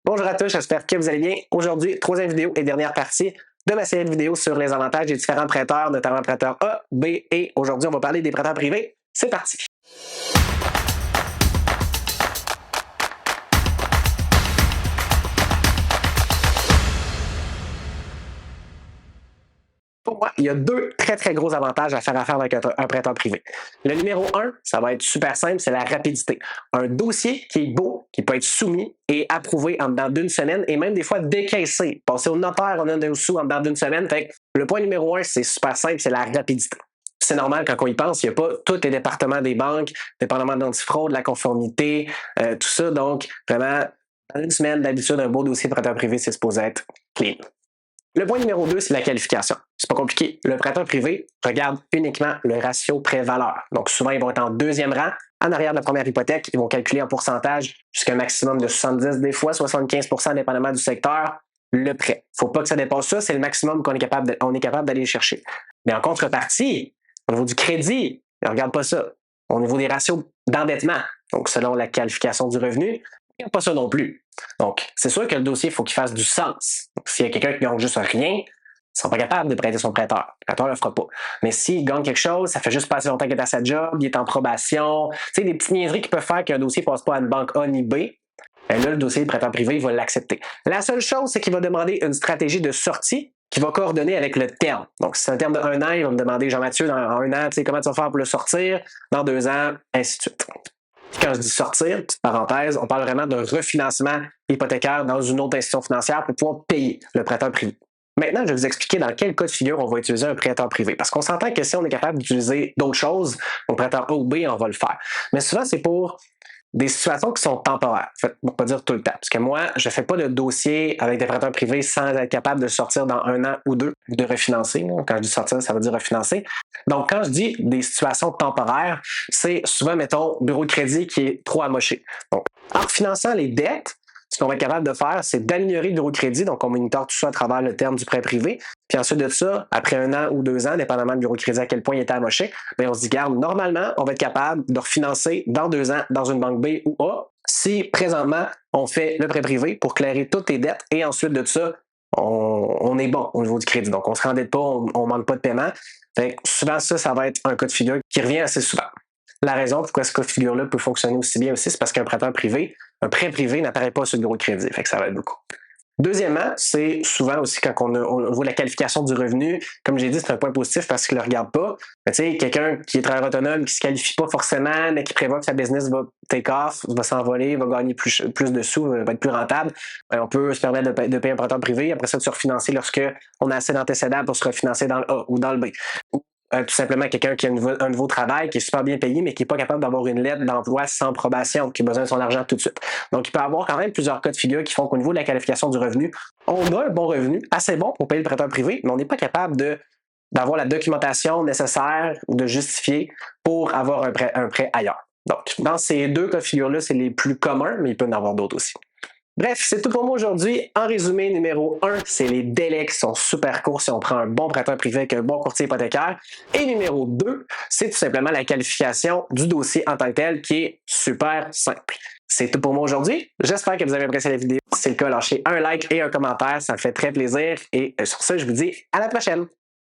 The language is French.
Bonjour à tous, j'espère que vous allez bien. Aujourd'hui, troisième vidéo et dernière partie de ma série de vidéos sur les avantages des différents prêteurs, notamment prêteurs A, B et aujourd'hui, on va parler des prêteurs privés. C'est parti! Pour moi, il y a deux très gros avantages à faire affaire avec un prêteur privé. Le numéro un, ça va être super simple, c'est la rapidité. Un dossier qui est beau, qui peut être soumis et approuvé en dedans d'une semaine et même des fois décaissé. Passer au notaire, on a des sous en dedans d'une semaine. Fait que le point numéro un, c'est super simple, c'est la rapidité. C'est normal quand on y pense, il n'y a pas tous les départements des banques, dépendamment de l'antifraude, la conformité, tout ça. Donc, vraiment, dans une semaine, d'habitude, un beau dossier de prêteur privé, c'est supposé être clean. Le point numéro 2, c'est la qualification. C'est pas compliqué. Le prêteur privé regarde uniquement le ratio prêt-valeur. Donc, souvent, ils vont être en deuxième rang. En arrière de la première hypothèque, ils vont calculer en pourcentage jusqu'à un maximum de 70, des fois 75 dépendamment du secteur, le prêt. Faut pas que ça dépasse ça. C'est le maximum qu'on est capable d'aller chercher. Mais en contrepartie, au niveau du crédit, ils ne regardent pas ça. Au niveau des ratios d'endettement, donc selon la qualification du revenu, il n'y a pas ça non plus. Donc, c'est sûr que le dossier, il faut qu'il fasse du sens. Donc, s'il y a quelqu'un qui gagne juste rien, ils ne sont pas capables de prêter son prêteur. Le prêteur ne le fera pas. Mais s'il gagne quelque chose, ça fait juste pas assez longtemps qu'il est à sa job, il est en probation, tu sais, des petites niaiseries qui peuvent faire qu'un dossier ne passe pas à une banque A ni B, et là, le dossier de prêteur privé, il va l'accepter. La seule chose, c'est qu'il va demander une stratégie de sortie qui va coordonner avec le terme. Donc, si c'est un terme de 1 an, il va me demander, Jean-Mathieu, dans 1 an, tu sais, comment tu vas faire pour le sortir, dans 2 ans, ainsi de suite. Quand je dis sortir, petite parenthèse, on parle vraiment d'un refinancement hypothécaire dans une autre institution financière pour pouvoir payer le prêteur privé. Maintenant, je vais vous expliquer dans quel cas de figure on va utiliser un prêteur privé. Parce qu'on s'entend que si on est capable d'utiliser d'autres choses, un prêteur A ou B, on va le faire. Mais souvent, c'est pour des situations qui sont temporaires, en fait, pour pas dire tout le temps. Parce que moi, je ne fais pas de dossier avec des prêteurs privés sans être capable de sortir dans 1 an ou 2, de refinancer. Quand je dis sortir, ça veut dire refinancer. Donc, quand je dis des situations temporaires, c'est souvent, mettons, bureau de crédit qui est trop amoché. Donc, en refinançant les dettes, ce qu'on va être capable de faire, c'est d'améliorer le bureau de crédit. Donc, on monitore tout ça à travers le terme du prêt privé. Puis ensuite de ça, après 1 an ou 2 ans, dépendamment du bureau de crédit à quel point il était amoché, bien, on se dit, garde, normalement, on va être capable de refinancer dans 2 ans dans une banque B ou A si présentement, on fait le prêt privé pour clairer toutes tes dettes et ensuite de ça, on est bon au niveau du crédit. Donc, on ne se rendette pas, on ne manque pas de paiement. Fait que souvent, ça va être un cas de figure qui revient assez souvent. La raison pourquoi ce cas de figure-là peut fonctionner aussi bien aussi, c'est parce qu'un prêteur privé, un prêt privé n'apparaît pas sur le bureau de crédit. Fait que ça va être beaucoup. Deuxièmement, c'est souvent aussi quand on voit la qualification du revenu, comme j'ai dit, c'est un point positif parce qu'il ne le regarde pas. Tu sais, quelqu'un qui est travailleur autonome, qui ne se qualifie pas forcément, mais qui prévoit que sa business va take off, va s'envoler, va gagner plus de sous, va être plus rentable, on peut se permettre de payer un prêteur privé, après ça de se refinancer lorsque on a assez d'antécédents pour se refinancer dans le A ou dans le B. Tout simplement quelqu'un qui a un nouveau travail, qui est super bien payé, mais qui n'est pas capable d'avoir une lettre d'emploi sans probation, qui a besoin de son argent tout de suite. Donc, il peut y avoir quand même plusieurs cas de figure qui font qu'au niveau de la qualification du revenu, on a un bon revenu, assez bon pour payer le prêteur privé, mais on n'est pas capable d'avoir la documentation nécessaire ou de justifier pour avoir un prêt ailleurs. Donc, dans ces deux cas de figure-là, c'est les plus communs, mais il peut y en avoir d'autres aussi. Bref, c'est tout pour moi aujourd'hui. En résumé, numéro 1, c'est les délais qui sont super courts si on prend un bon prêteur privé avec un bon courtier hypothécaire. Et numéro 2, c'est tout simplement la qualification du dossier en tant que tel qui est super simple. C'est tout pour moi aujourd'hui. J'espère que vous avez apprécié la vidéo. Si c'est le cas, lâchez un like et un commentaire. Ça me fait très plaisir. Et sur ce, je vous dis à la prochaine.